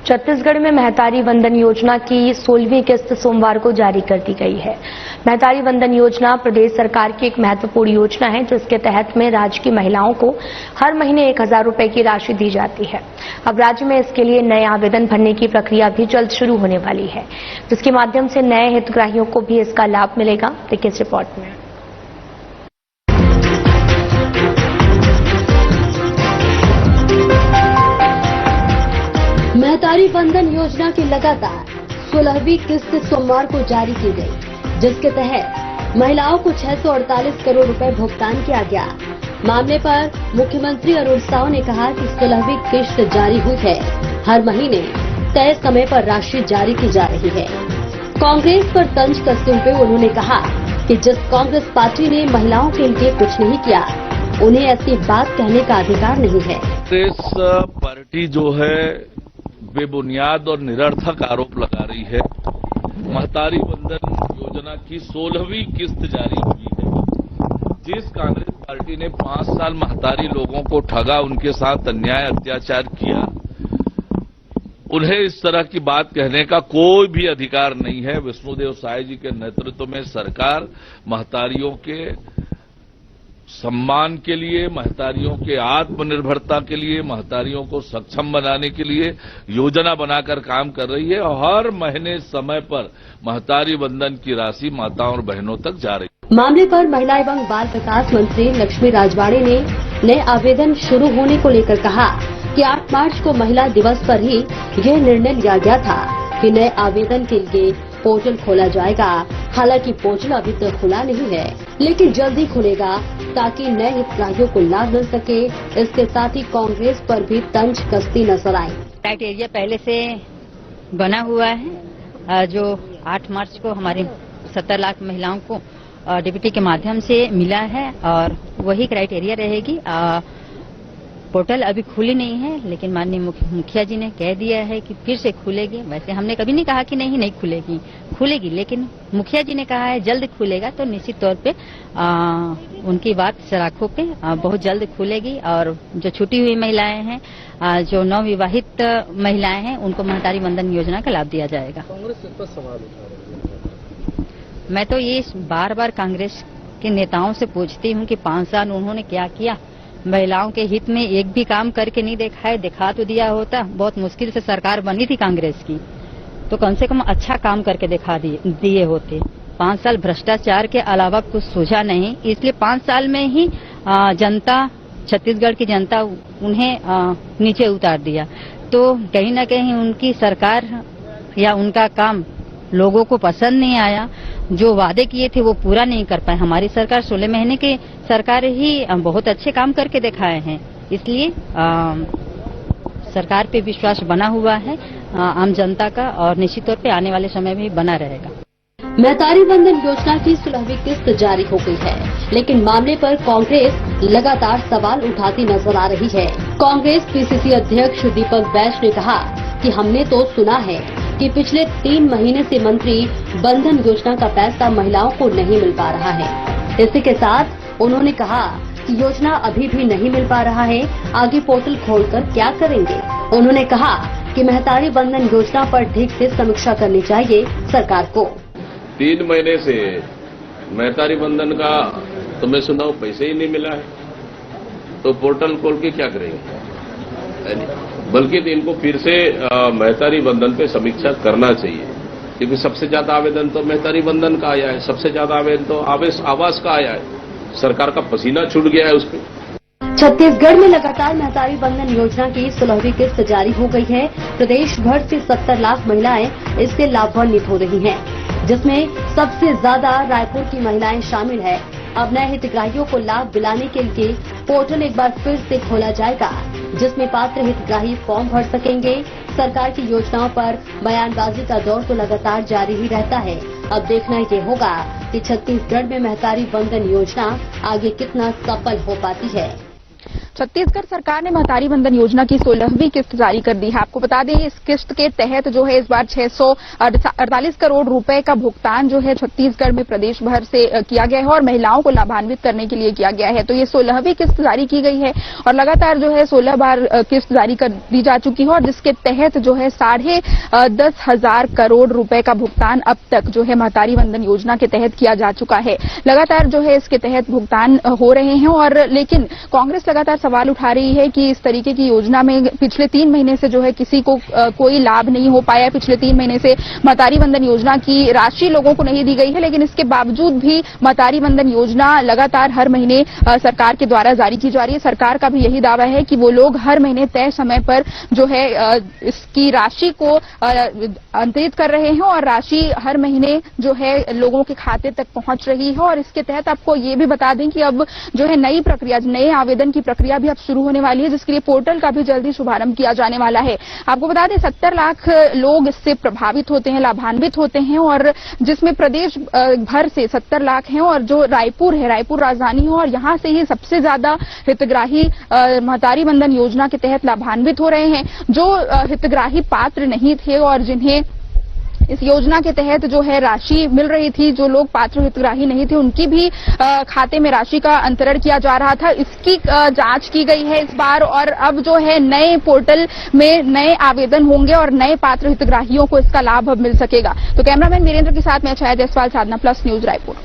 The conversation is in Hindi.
छत्तीसगढ़ में महतारी वंदन योजना की 16वीं किस्त सोमवार को जारी कर दी गई है। महतारी वंदन योजना प्रदेश सरकार की एक महत्वपूर्ण योजना है, जिसके तहत में राज्य की महिलाओं को हर महीने 1000 रुपए की राशि दी जाती है। अब राज्य में इसके लिए नए आवेदन भरने की प्रक्रिया भी जल्द शुरू होने वाली है, जिसके माध्यम से नए हितग्राहियों को भी इसका लाभ मिलेगा। देखिए इस रिपोर्ट में। महतारी वंदन योजना की लगातार 16वीं किस्त सोमवार को जारी की गई, जिसके तहत महिलाओं को 648 करोड़ रुपए भुगतान किया गया। मामले पर मुख्यमंत्री अरुण साव ने कहा कि 16वीं किस्त जारी हुई है। हर महीने तय समय पर राशि जारी की जा रही है। कांग्रेस पर तंज कसते हुए उन्होंने कहा कि जिस कांग्रेस पार्टी ने महिलाओं के लिए कुछ नहीं किया, उन्हें ऐसी बात कहने का अधिकार नहीं है। कांग्रेस पार्टी जो है बेबुनियाद और निरर्थक आरोप लगा रही है। महतारी वंदन योजना की 16वीं किस्त जारी हुई है। जिस कांग्रेस पार्टी ने 5 साल महतारी लोगों को ठगा, उनके साथ अन्याय अत्याचार किया, उन्हें इस तरह की बात कहने का कोई भी अधिकार नहीं है। विष्णुदेव साय जी के नेतृत्व में सरकार महतारियों के सम्मान के लिए, महतारियों के आत्मनिर्भरता के लिए, महतारियों को सक्षम बनाने के लिए योजना बनाकर काम कर रही है और हर महीने समय पर महतारी वंदन की राशि माताओं और बहनों तक जा रही है। मामले पर महिला एवं बाल विकास मंत्री लक्ष्मी राजवाड़े ने नए आवेदन शुरू होने को लेकर कहा कि 8 मार्च को महिला दिवस पर ही यह निर्णय लिया गया था कि नए आवेदन के लिए पोर्टल खोला जाएगा। हालांकि पोर्टल अभी तक खुला नहीं है, लेकिन जल्दी खुलेगा ताकि नए हितग्राहियों को लाभ मिल सके। इसके साथ ही कांग्रेस पर भी तंज कसती नजर आई। क्राइटेरिया पहले से बना हुआ है, जो 8 मार्च को हमारे 70 लाख महिलाओं को डीबीटी के माध्यम से मिला है और वही क्राइटेरिया रहेगी। पोर्टल अभी खुली नहीं है, लेकिन माननीय मुखिया जी ने कह दिया है कि फिर से खुलेगी। वैसे हमने कभी नहीं कहा कि नहीं खुलेगी, खुलेगी, लेकिन मुखिया जी ने कहा है जल्द खुलेगा, तो निश्चित तौर पे उनकी बात सराखों पे बहुत जल्द खुलेगी। और जो छूटी हुई महिलाएं हैं, जो नवविवाहित महिलाएं हैं, उनको महतारी वंदन योजना का लाभ दिया जाएगा। कांग्रेस इस पर सवाल उठा रही है। मैं तो ये बार बार कांग्रेस के नेताओं से पूछती हूँ कि 5 साल उन्होंने क्या किया। महिलाओं के हित में एक भी काम करके नहीं देखा है। दिखा तो दिया होता, बहुत मुश्किल से सरकार बनी थी कांग्रेस की, तो कम से कम अच्छा काम करके दिखा दिए होते। 5 साल भ्रष्टाचार के अलावा कुछ सूझा नहीं, इसलिए 5 साल में ही जनता, छत्तीसगढ़ की जनता उन्हें नीचे उतार दिया। तो कहीं न कहीं उनकी सरकार या उनका काम लोगों को पसंद नहीं आया। जो वादे किए थे वो पूरा नहीं कर पाए। हमारी सरकार 16 महीने की सरकार ही बहुत अच्छे काम करके दिखाए हैं, इसलिए सरकार पे विश्वास बना हुआ है आम जनता का, और निश्चित तौर पे आने वाले समय में भी बना रहेगा। महतारी वंदन योजना की 16वीं किस्त जारी हो गई है, लेकिन मामले पर कांग्रेस लगातार सवाल उठाती नजर आ रही है। कांग्रेस पीसीसी अध्यक्ष दीपक बैज ने कहा कि हमने तो सुना है कि पिछले 3 महीने से मंत्री बंधन योजना का पैसा महिलाओं को नहीं मिल पा रहा है। इसी के साथ उन्होंने कहा कि योजना अभी भी नहीं मिल पा रहा है, आगे पोर्टल खोलकर क्या करेंगे। उन्होंने कहा कि महतारी बंधन योजना पर ठीक से समीक्षा करनी चाहिए सरकार को। 3 महीने से महतारी बंधन का तो मैं सुना हूं पैसे ही नहीं मिला है, तो पोर्टल खोल के क्या करेंगे। बल्कि तो इनको फिर से महतारी बंधन पे समीक्षा करना चाहिए, क्योंकि सबसे ज्यादा आवेदन तो महतारी बंधन का आया है, सबसे ज्यादा आवेदन तो आवास का आया है। सरकार का पसीना छूट गया है उस पर। छत्तीसगढ़ में लगातार महतारी बंधन योजना की 16वीं किस्त जारी हो गई है। प्रदेश भर से 70 लाख महिलाएं इससे लाभान्वित हो रही हैं, जिसमें सबसे ज्यादा रायपुर की महिलाएं शामिल है। अब नए हितग्राहियों को लाभ दिलाने के लिए पोर्टल एक बार फिर से खोला जाएगा, जिसमें पात्र हितग्राही फॉर्म भर सकेंगे। सरकार की योजनाओं पर बयानबाजी का दौर तो लगातार जारी ही रहता है। अब देखना ये होगा कि छत्तीसगढ़ में महतारी वंदन योजना आगे कितना सफल हो पाती है। छत्तीसगढ़ सरकार ने महतारी वंदन योजना की 16वीं किस्त जारी कर दी है। आपको बता दें इस किस्त के तहत जो है इस बार 648 करोड़ रुपए का भुगतान जो है छत्तीसगढ़ में प्रदेश भर से किया गया है और महिलाओं को लाभान्वित करने के लिए किया गया है। तो ये 16वीं किस्त जारी की गई है और लगातार जो है 16 बार किस्त जारी कर दी जा चुकी है और जिसके तहत जो है 10,500 करोड़ रुपए का भुगतान अब तक जो है महतारी वंदन योजना के तहत किया जा चुका है। लगातार जो है इसके तहत भुगतान हो रहे हैं और लेकिन कांग्रेस लगातार सवाल उठा रही है कि इस तरीके की योजना में पिछले 3 महीने से जो है किसी को कोई लाभ नहीं हो पाया है। पिछले 3 महीने से महतारी वंदन योजना की राशि लोगों को नहीं दी गई है, लेकिन इसके बावजूद भी महतारी वंदन योजना लगातार हर महीने सरकार के द्वारा जारी की जा रही है। सरकार का भी यही दावा है कि वो लोग हर महीने तय समय पर जो है इसकी राशि को अंतरित कर रहे हैं और राशि हर महीने जो है लोगों के खाते तक पहुंच रही है। और इसके तहत आपको ये भी बता दें कि अब जो है नई प्रक्रिया, नए आवेदन की प्रक्रिया भी अब शुरू होने वाली है, जिसके लिए पोर्टल का भी जल्दी शुभारंभ किया जाने वाला है। आपको बता दें 70 लाख लोग इससे प्रभावित होते हैं, लाभान्वित होते हैं और जिसमें प्रदेश भर से 70 लाख हैं और जो रायपुर है, रायपुर राजधानी है और यहां से ही सबसे ज्यादा हितग्राही महतारी वंदन योजना के तहत लाभान्वित हो रहे हैं। जो हितग्राही पात्र नहीं थे और जिन्हें इस योजना के तहत जो है राशि मिल रही थी, जो लोग पात्र हितग्राही नहीं थे उनकी भी खाते में राशि का अंतरण किया जा रहा था। इसकी जांच की गई है इस बार और अब जो है नए पोर्टल में नए आवेदन होंगे और नए पात्र हितग्राहियों को इसका लाभ अब मिल सकेगा। तो कैमरामैन वीरेंद्र के साथ मैं छाया जायसवाल, साधना प्लस न्यूज, रायपुर।